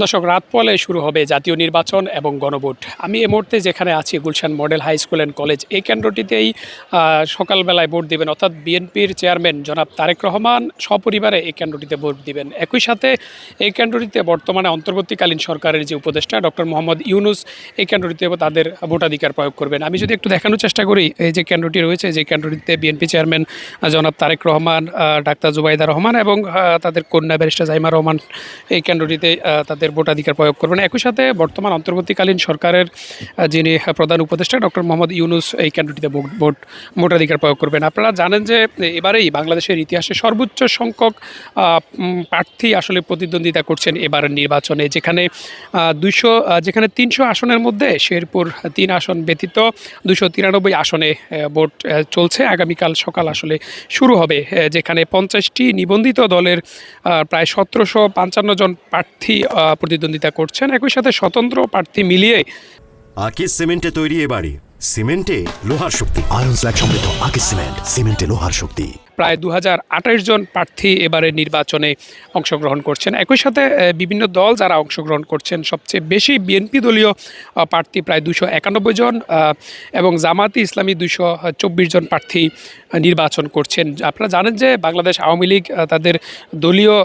দর্শক, রাত পলে শুরু হবে জাতীয় নির্বাচন এবং গণভোট। আমি এই মুহূর্তে যেখানে আছি Gulshan model high school and college, এই কেন্দ্রটিতেই সকালবেলায় ভোট দিবেন অর্থাৎ বিএনপির চেয়ারম্যান জনাব তারেক রহমান সপরিবারে এই কেন্দ্রটিতে ভোট দিবেন। একই সাথে এই কেন্দ্রটিতে বর্তমানে অন্তর্বর্তীকালীন সরকারের যে উপদেষ্টা ডক্টর মোহাম্মদ ইউনুস এই কেন্দ্রটিতে তাদের ভোটাধিকার প্রয়োগ করবেন। আমি যদি একটু দেখানোর চেষ্টা করি, এই যে কেন্দ্রটি রয়েছে, যে কেন্দ্রটিতে বিএনপি চেয়ারম্যান জনাব তারেক রহমান, ডাক্তার জুবাইদা রহমান এবং তাদের কন্যা ব্যারিস্টার জাইমা রহমান এই কেন্দ্রটিতে তাদের ভোটাধিকার প্রয়োগ করবেন। একই সাথে বর্তমান অন্তর্বর্তীকালীন সরকারের যিনি প্রধান উপদেষ্টা ডক্টর মোহাম্মদ ইউনুস এই কেন্দ্রটিতে ভোটাধিকার প্রয়োগ করবেন। আপনারা জানেন যে এবারেই বাংলাদেশের ইতিহাসে সর্বোচ্চ সংখ্যক প্রার্থী আসলে প্রতিদ্বন্দ্বিতা করছেন এবারের নির্বাচনে, যেখানে 300 আসনের মধ্যে শেরপুর 3 আসন ব্যতীত 293 আসনে ভোট চলছে। আগামীকাল সকাল আসলে শুরু হবে, যেখানে 50টি নিবন্ধিত দলের প্রায় 1755 জন প্রার্থী প্রতিদ্বন্দ্বিতা করছেন। একই সাথে স্বতন্ত্র প্রার্থী মিলিয়ে আকিস সিমেন্টে তৈরি এ বাড়ি, সিমেন্টে লোহার শক্তি। আয়রন স্ল্যাগ সমৃদ্ধ আকিস সিমেন্ট, সিমেন্টে লোহার শক্তি। প্রায় 2028 জন প্রার্থী এবারে নির্বাচনে অংশগ্রহণ করছেন। একই সাথে বিভিন্ন দল যারা অংশগ্রহণ করছেন, সবচেয়ে বেশি বিএনপি দলীয় প্রার্থী প্রায় 291 জন এবং জামাতি ইসলামী 224 জন প্রার্থী নির্বাচন করছেন। আপনারা জানেন যে বাংলাদেশ আওয়ামী লীগ তাদের দলীয়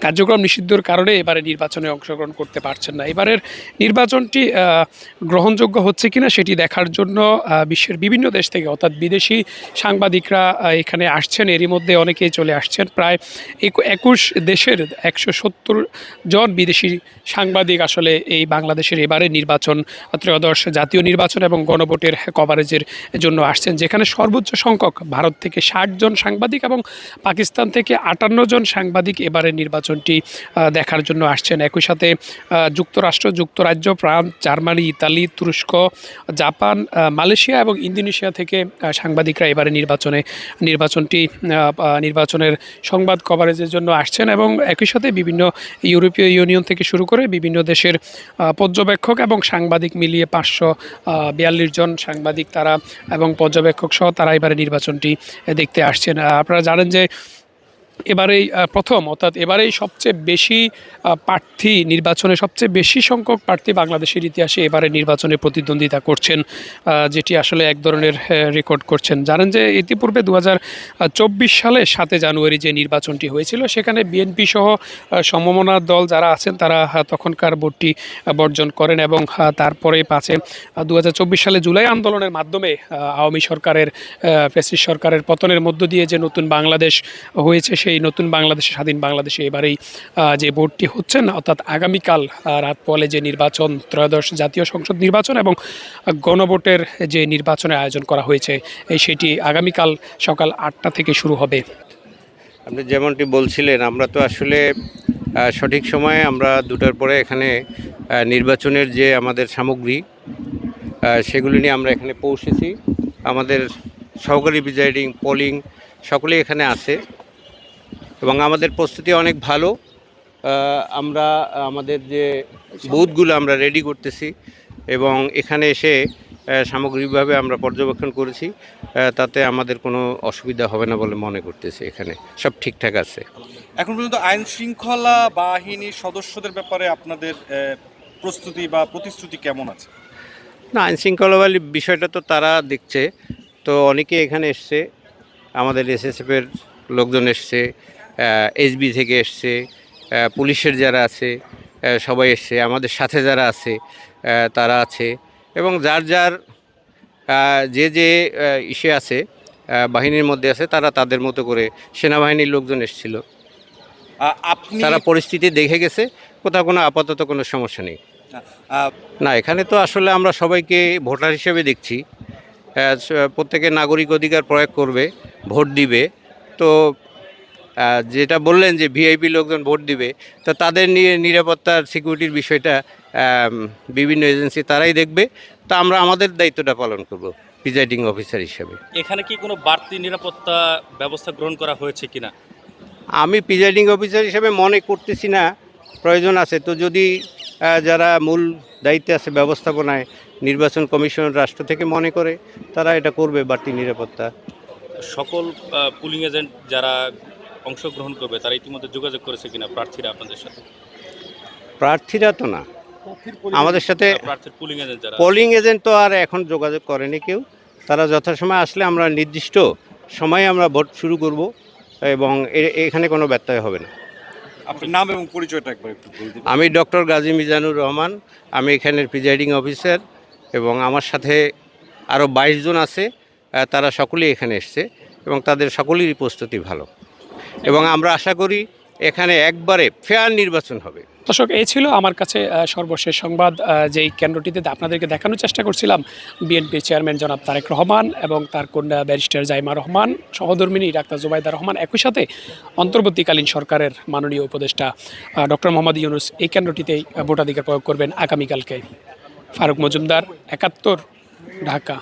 কার্যক্রম নিষিদ্ধর কারণে এবারে নির্বাচনে অংশগ্রহণ করতে পারছেন না। এবারের নির্বাচনটি গ্রহণযোগ্য হচ্ছে কিনা সেটি দেখার জন্য বিশ্বের বিভিন্ন দেশ থেকে অর্থাৎ বিদেশি সাংবাদিকরা এখানে আসছেন। এরই মধ্যে অনেকেই চলে আসছেন। প্রায় 21 দেশের 170 জন বিদেশি সাংবাদিক আসলে এই বাংলাদেশের এবারে নির্বাচন, ত্রয়োদশ জাতীয় নির্বাচন এবং গণভোটের কভারেজের জন্য আসছেন, যেখানে সর্বোচ্চ সংখ্যক ভারত থেকে 60 জন সাংবাদিক এবং পাকিস্তান থেকে 58 জন সাংবাদিক এবারে নির্বাচনটি দেখার জন্য আসছেন। একই সাথে যুক্তরাষ্ট্র, যুক্তরাজ্য, ফ্রান্স, জার্মানি, ইতালি, তুরস্ক, জাপান, মালয়েশিয়া এবং ইন্দোনেশিয়া থেকে সাংবাদিকরা এবারে নির্বাচনের সংবাদ কভারেজের জন্য আসছেন এবং একই সাথে বিভিন্ন ইউরোপীয় ইউনিয়ন থেকে শুরু করে বিভিন্ন দেশের পর্যবেক্ষক এবং সাংবাদিক মিলিয়ে 542 জন সাংবাদিক তারা এবং পর্যবেক্ষক সহ তারা এবারে নির্বাচনটি দেখতে আসছেন। আপনারা জানেন যে এবারেই প্রথম, অর্থাৎ এবারেই সবচেয়ে বেশি প্রার্থী নির্বাচনে সবচেয়ে বেশি সংখ্যক প্রার্থী বাংলাদেশের ইতিহাসে এবারে নির্বাচনে প্রতিদ্বন্দ্বিতা করছেন, যেটি আসলে এক ধরনের রেকর্ড করছেন। জানেন যে ইতিপূর্বে 2024 সালে 7 জানুয়ারি যে নির্বাচনটি হয়েছিল, সেখানে বিএনপি সহ সমমনা দল যারা আছেন তারা তখনকার ভোটটি বর্জন করেন এবং তারপরে 2024 সালে জুলাই আন্দোলনের মাধ্যমে আওয়ামী সরকারের, ফ্যাসিস্ট সরকারের পতনের মধ্য দিয়ে যে নতুন বাংলাদেশ হয়েছে, সেই নতুন বাংলাদেশে, স্বাধীন বাংলাদেশে এবারেই যে ভোটটি হচ্ছেন, অর্থাৎ আগামীকাল রাত পলে যে নির্বাচন, ত্রয়োদশ জাতীয় সংসদ নির্বাচন এবং গণভোটের যে নির্বাচনের আয়োজন করা হয়েছে, সেটি আগামীকাল সকাল 8টা থেকে শুরু হবে। আপনি যেমনটি বলছিলেন, আমরা তো আসলে সঠিক সময়ে আমরা 2টার পরে এখানে নির্বাচনের যে আমাদের সামগ্রী সেগুলি নিয়ে আমরা এখানে পৌঁছেছি। আমাদের সহকারী প্রিজাইডিং, পোলিং সকলেই এখানে আছে এবং আমাদের প্রস্তুতি অনেক ভালো। আমরা আমাদের যে বুথগুলো আমরা রেডি করতেছি এবং এখানে এসে সামগ্রিকভাবে আমরা পর্যবেক্ষণ করেছি, তাতে আমাদের কোনো অসুবিধা হবে না বলে মনে করতেছি। এখানে সব ঠিকঠাক আছে। এখন পর্যন্ত আইন শৃঙ্খলা বাহিনীর সদস্যদের ব্যাপারে আপনাদের প্রস্তুতি বা প্রতিশ্রুতি কেমন আছে? না, আইন শৃঙ্খলা বিষয়টা তো তারা দেখছে, তো অনেকে এখানে এসছে, আমাদের এসএসএফের লোকজন এসছে, এসবি থেকে এসছে, পুলিশের যারা আছে সবাই এসছে, আমাদের সাথে যারা আছে তারা আছে এবং যার যার যে ইসে আছে, বাহিনীর মধ্যে আছে, তারা তাদের মতো করে, সেনাবাহিনীর লোকজন এসেছিল, তারা পরিস্থিতি দেখে গেছে, কোথাও কোনো আপাতত কোনো সমস্যা নেই। না, এখানে তো আসলে আমরা সবাইকে ভোটার হিসেবে দেখছি। প্রত্যেকে নাগরিক অধিকার প্রয়োগ করবে, ভোট দিবে। তো যেটা বললেন যে ভিআইপি লোকজন ভোট দিবে, তো তাদের নিয়ে নিরাপত্তার সিকিউরিটির বিষয়টা বিভিন্ন এজেন্সি তারাই দেখবে। তা আমরা আমাদের দায়িত্বটা পালন করব প্রিজাইডিং অফিসার হিসেবে। এখানে কি কোনো বাড়তি নিরাপত্তা ব্যবস্থা গ্রহণ করা হয়েছে কিনা? আমি প্রিজাইডিং অফিসার হিসেবে মনে করতেছি না প্রয়োজন আছে। তো যদি যারা মূল দায়িত্বে আছে ব্যবস্থাপনায়, নির্বাচন কমিশন রাষ্ট্র থেকে মনে করে, তারা এটা করবে বাড়তি নিরাপত্তা। সকল পুলিং এজেন্ট যারা অংশগ্রহণ করবে তারা ইতিমধ্যে যোগাযোগ করেছে কিনা প্রার্থীরা আপনাদের সাথে? প্রার্থীরা তো না, আমাদের সাথে প্রার্থীর পুলিং এজেন্ট যারা পোলিং এজেন্ট তো আর এখন যোগাযোগ করেনি কেউ। তারা যথাসময় আসলে আমরা নির্দিষ্ট সময়ে আমরা ভোট শুরু করব এবং এখানে কোনো ব্যত্যয় হবে না। আপনার নাম এবং পরিচয়টা একবার একটু বলে দিন। আমি ডক্টর গাজী মিজানুর রহমান, আমি এখানের প্রিজাইডিং অফিসার এবং আমার সাথে আরও 22 জন আছে। তারা সকলেই এখানে এসছে এবং তাদের সকলেরই প্রস্তুতি ভালো এবং আমরা আশা করি এখানে একবারে ফেয়ার নির্বাচন হবে। দর্শক, এই ছিল আমার কাছে সর্বশেষ সংবাদ, যেই কেন্দ্রটিতে আপনাদেরকে দেখানোর চেষ্টা করছিলাম বিএনপির চেয়ারম্যান জনাব তারেক রহমান এবং তার কন্যা ব্যারিস্টার জাইমা রহমান, সহধর্মিনী ডাক্তার জুবাইদা রহমান, একই সাথে অন্তর্বর্তীকালীন সরকারের মাননীয় উপদেষ্টা ডক্টর মোহাম্মদ ইউনূস এই কেন্দ্রটিতেই ভোটাধিকার প্রয়োগ করবেন আগামীকালকে। ফারুক মজুমদার, ৭১, ঢাকা।